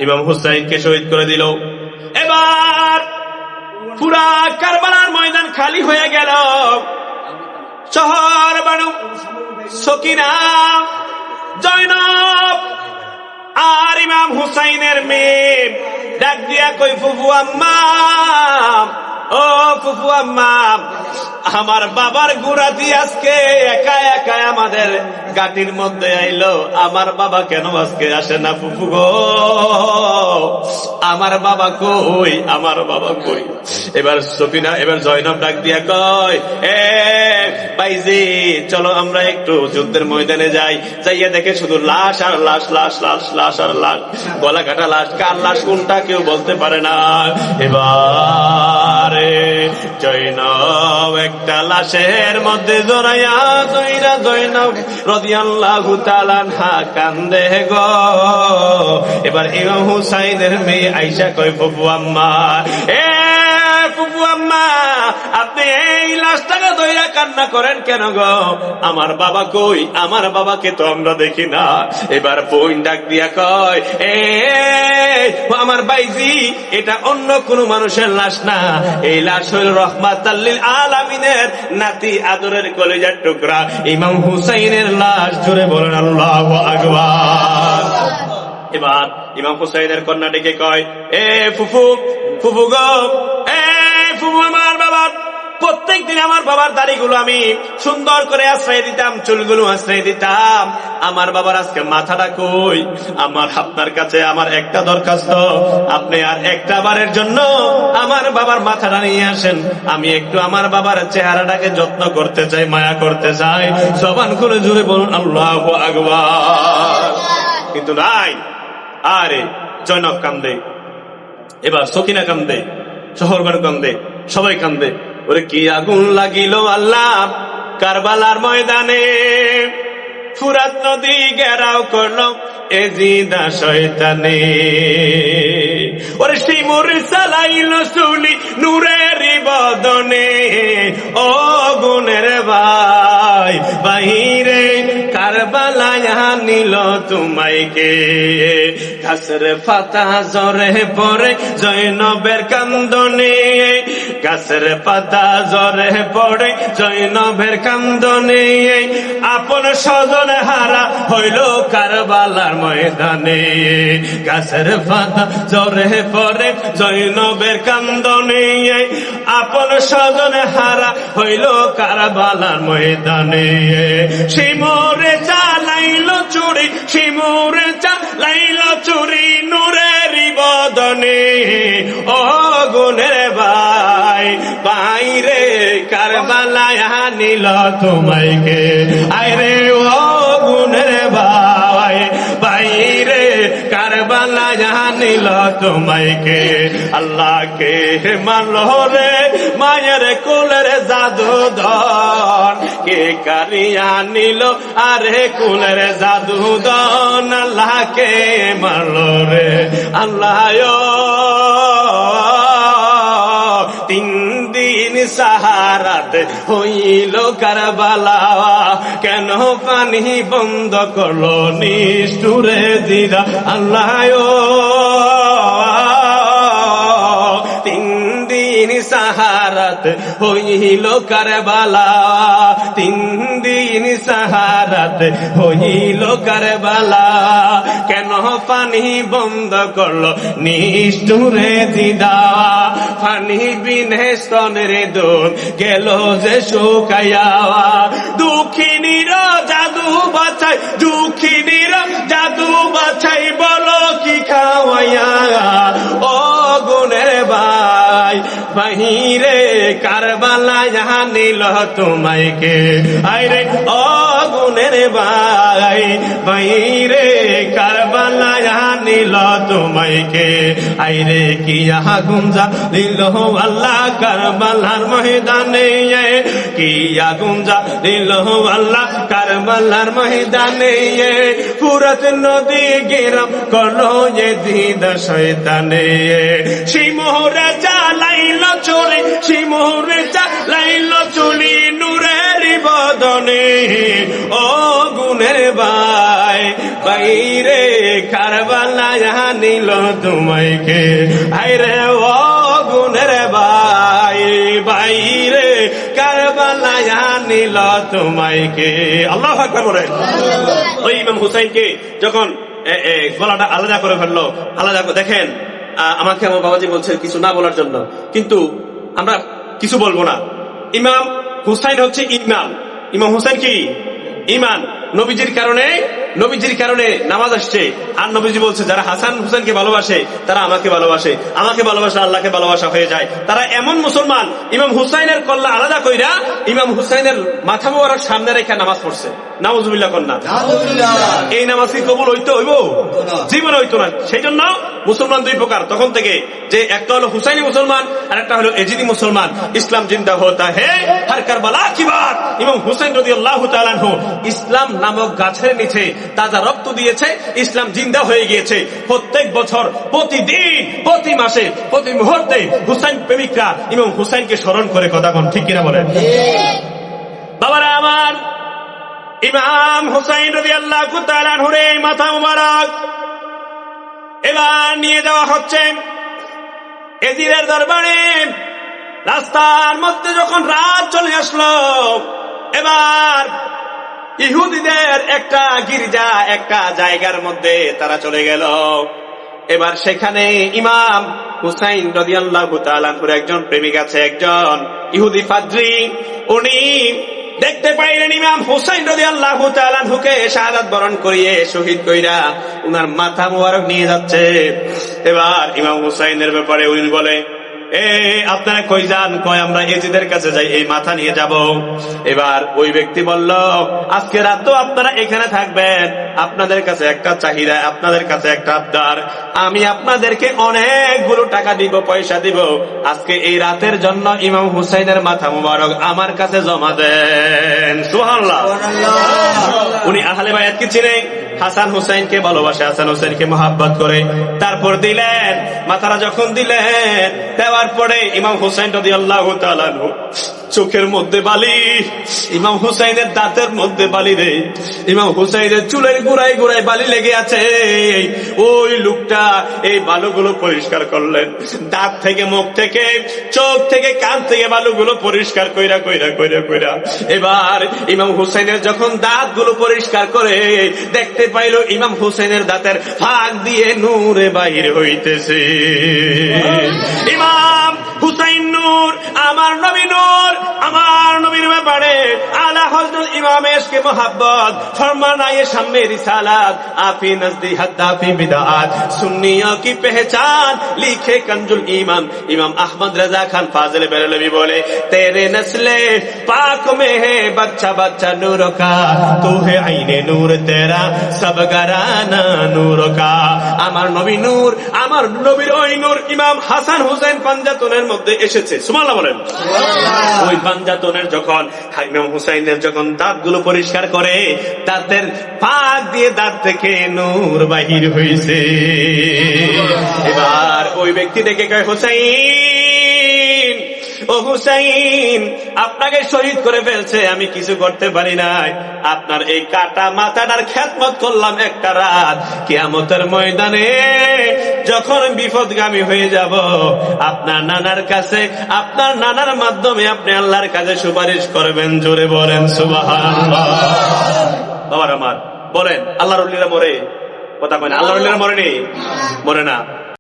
ইমাম হুসাইনকে শহীদ করে দিল। এবার পুরা কারবালার ময়দান খালি হয়ে গেল। শহর বানু সকিনা, জয়নব আর ইমাম হুসাইনের মেয়ে ডাক দিয়া কই, ফুফু আম্মা, ও ফুফু আম্মা, আমার বাবার গুড়াতি আজকে একা একা আমাদের গাটির মধ্যে আইলো, আমার বাবা কেন আজকে আসে না ফুফু গো, আমার বাবা কই, আমার বাবা কই। এবার সকিনা, এবার জয়নব ডাক দিয়া কয়, এ ভাইজি চলো আমরা একটু যুদ্ধের ময়দানে যাই, যাইয়া দেখে শুধু লাশ আর লাশ, লাশ লাশ লাশ আর লাশ, গলা কাটা লাশ, কার লাশ কোনটা কেউ বলতে পারে না। এবারে জয়নব একটা লাশের মধ্যে জড়াইয়া জয়রা জয়নব রাদিয়াল্লাহু তাআলা আনহা কান্দে গো। এবার ইমাম হুসাইনের মেয়ে আয়েশা কয়, ফুফু আম্মা, এ ফুফু আম্মা, আপনি এই লাশটাকে ধইরা কান্না করেন কেন গো, আমার বাবা কই, আমার বাবাকে তো আমরা দেখি না। এবার বোন ডাক দিয়া কয়, এ আমার ভাইজি, এটা অন্য কোন মানুষের লাশ না, এই লাশ হইল রহমাতাল লিল আলামিনের নাতি আদরের কলিজার টুকরা ইমাম হুসাইনের লাশ। জোরে বলেন আল্লাহু আকবার। এবার ইমাম হুসাইনের কন্যা ডেকে কয়, এ ফুফু, ফুফু গো, এ ফুফু, আমার বাবার প্রত্যেক দিন আমার বাবার দাড়িগুলো আমি সুন্দর করে আশ্রয় দিতাম, চুলগুলো আশ্রয় দিতাম, আমার বাবার আজকে মাথাটা কই, আমার আপনার কাছে আমার একটা দরখাস্ত, আপনি আর একটা বারের জন্য আমার বাবার মাথাটা নিয়ে আসেন, আমি একটু আমার বাবার চেহারাটাকে যত্ন করতে চাই, মায়া করতে চাই। জবান করে জুড়ে বলুন আল্লাহু আকবার। কিন্তু নাই, আরে জয়নব কান্দে, এবার সকিনা কান্দে, শহর বানু কান্দে, সবাই কান্দে। ওরে কি আগুন লাগিল আল্লাহ কারবালার ময়দানে, ফুরাত নদী ঘেরাও করলো এজিদা শয়তানে, ওরে শিমুর চালাইল শুনি নূরের বদনে, ও গুণের ভাই বাহিরে কারবালায় আনিল তোমাইকে, গাছের পাতা ঝরে পড়ে জয়নবের কান্দনে, গাছের পাতা ঝরে পড়ে জয়নবের কান্দনে, আপন স্বজন হারা হইল কারবালার ময়দানে, গাছের পাতা ঝরে পড়ে জয়নবের কান্দনে, আপন স্বজন হারা হইল কারবালার ময়দানে। শিমুরে চালাইল চুরি, শিমুরে চালাইল চুরি নূরের বদনে, ও গুণের ভাই বাইরে কারবালায় আনিল তোমাইকে, আইরে ও গুণের ভাই বাইরে কারবালায় আনিল তোমাইকে। আল্লাহকে মানলো রে মায়ের কুলের জাদুদন, কে কারিয়া নিল আরে কুলের জাদুদন, আল্লাহকে মানলো রে আল্লাহ। তিন দিন সাহারাত হইল কারবালা, কেন পানি বন্ধ করলো নিষ্ঠুরে দিদা আল্লাহ। তিন দিন সাহারাত হইল কারবালা, তিন দিন সাহারাত হইল কারবালা, কেন পানি বন্ধ করলো নিষ্ঠুরে দিদা, পানি বিনে স্তনের দুধ গেল যে শুকাইয়া, দুঃখিনীর জাদু বাছাই, দুঃখিনীর জাদু বাছাই, বলো কি খাওয়াইয়া, ও গুণের ভাই বাহিরে কারবালায় আনিল তোমাইকে, আইরে ও গুণের ভাই বাহিরে কারবালায় আনিল তোমাইকে, আইরে কি আগুন জ্বালিল আল্লাহ কারবালার ময়দানে, কি আগুন জ্বালিল আল্লাহ কারবালার ময়দানে, ফুরাত নদী গেরাম করলো এজিদা শয়তানে, শিমুরে চালাইল চুরি, শিমুরে চালাইল চুরি নূরের বদনে, ও গুণের ভাই বাইরে কারবালায় নিল তোমায় কে, হায়রে ও গুণের ভাই, বাইরে কারবালায় নিল তোমায় কে। আল্লাহু আকবার বলেন। ওই ইমাম হুসাইনকে যখন গলাটা আলাদা করে ফেললো, আলাদা করে দেখেন, আমাকে আমার বাবাজি বলছে কিছু না বলার জন্য, কিন্তু আমরা কিছু বলবো না। ইমাম হুসাইন হচ্ছে ইমান, ইমাম হুসাইন কি ইমান। নবীজির কারণে নামাজ আসছে, আর নবীজি বলছে যারা হাসান হুসাইনকে ভালোবাসে তারা আমাকে ভালোবাসে, আমাকে ভালোবাসা আল্লাহকে ভালোবাসা হয়ে যায়। তারা এমন মুসলমান, ইমাম হুসাইনের কল্লা আলাদা কইরা ইমাম হুসাইনের মাথা মোবারক সামনে রেখে নামাজ পড়ছে। নাউজুবিল্লাহ কন্যা। এই নামাজ কি কবুল হইব? জীবনে হইতো না। সেই জন্য মুসলমান দুই প্রকার তখন থেকে, যে একটা হলো হুসাইনি মুসলমান আর একটা হলো এজিদি মুসলমান। ইসলাম জিন্দা হতা হে হর কারবালা কি বাত। ইমাম হুসাইন রাদিয়াল্লাহু তাআলা আনহু ইসলাম নামক গাছের নিচে তাজা রক্ত দিয়েছে, ইসলাম জিন্দা হয়ে গিয়েছে। প্রত্যেক বছর, প্রতিদিন, প্রতি মাসে, প্রতি মুহূর্তে হুসাইন প্রেমিকরা ইমাম হুসাইনকে স্মরণ করে কথা বলেন, ঠিক কিনা বলেন? বাবারা আমার, ইমাম হুসাইন রাদিয়াল্লাহু তাআলা আনহুর এই মাথা মুবারক এবার নিয়ে যাওয়া হচ্ছে এজিদের দরবারে। রাস্তার মধ্যে যখন রাত চলে আসলো, এবার ইহুদিদের একটা গির্জা, একটা জায়গার মধ্যে তারা চলে গেল। এবার সেখানে ইমাম হুসাইন রাদিয়াল্লাহু তাআলা আনহুর একজন প্রেমিক আছে, একজন ইহুদি পাদ্রী। উনি দেখতে পাইলেন ইমাম হুসাইন রাদিয়াল্লাহু তাআলা আনহুকে শাহাদাত বরণ করিয়ে শহীদ কইরা উনার মাথা মোবারক নিয়ে যাচ্ছে। এবার ইমাম হুসাইনের ব্যাপারে উনি বলে, আপনারা কই যান? কয় আমরা এজিদের কাছে যাই, এই মাথা নিয়ে যাব। এবার ওই ব্যক্তি বলল, আজকে রাত তো আপনারা এখানে থাকবেন, আপনাদের কাছে একটা চাহিদা, আপনাদের কাছে একটা আবদার, আমি আপনাদেরকে অনেকগুলো টাকা দিব, পয়সা দিব, আজকে এই রাতের জন্য ইমাম হুসাইনের মাথা মুবারক আমার কাছে জমা দেন। সুবহানাল্লাহ। উনি আহলে বায়াতকে চিনে, হাসান হুসাইনকে ভালোবাসে, হাসান হুসাইনকে মহাব্বত করে। তারপর দিলেন, মাথাটা যখন দিলেন, দেওয়ার পরে ইমাম হুসাইন রাদিয়াল্লাহু তাআলা আনহু চোখের মধ্যে বালি, ইমাম হুসাইনের দাঁতের মধ্যে বালি রে, ইমাম হুসাইনের চুলের গোড়ায় গোড়ায় বালি লেগে আছে। ওই লোকটা এই বালুগুলো পরিষ্কার করলেন, দাঁত থেকে, মুখ থেকে, চোখ থেকে, কান থেকে বালুগুলো পরিষ্কার কইরা কইরা কইরা কইরা এবার ইমাম হুসাইনের যখন দাঁতগুলো পরিষ্কার করে দেখতে পাইল ইমাম হুসাইনের দাঁতের ফাঁক দিয়ে নূরে বাহির হইতেছে। ইমাম হুসাইন নূর, আমার নবী নূর, আমার নবীর ব্যাপারে আলা হযরত ইমাম এশকে মোহাব্বত ফরমানায়ে শাম্মে রিসালাত আপি নজদি হাদ্দাফি বিদআত সুন্নিयों की पहचान लिखे कंजुल ईमान। इमाम अहमद रजा खान फाजिल बेरलवी बोले, तेरे नस्ले पाक में है बच्चा बच्चा नूर का, तू है आईने नूर तेरा सब घराना नूर का। আমার নবী নূর, আমার নবীর ওই নূর ইমাম হাসান হুসাইন পাঞ্জাতনের মধ্যে এসেছে। সুবহানাল্লাহ বলেন। ওই পাঞ্জাতনের যখন ইমাম হুসাইনের যখন দাঁতগুলো পরিষ্কার করে, দাঁতের ফাঁক দিয়ে দাঁত থেকে নূর বাহির হয়েছে। এবার ওই ব্যক্তি দেখে কয়, হুসাইন, ও হুসাইন, আপনাকে শহীদ করে ফেলছে, আমি কিছু করতে পারি নাই, আপনার এই কাটা মাথাটার খেদমত করলাম একটা রাত, কিয়ামতের ময়দানে যখন বিপদগামী হয়ে যাব, আপনার নানার কাছে, আপনার নানার মাধ্যমে আপনি আল্লাহর কাছে সুপারিশ করবেন। জোরে বলেন সুবহানাল্লাহ। বাবার আমার বলেন, আল্লাহর ওলিরা মরে? কথা কয় না, আল্লাহর ওলিরা মরেনি? মরে না।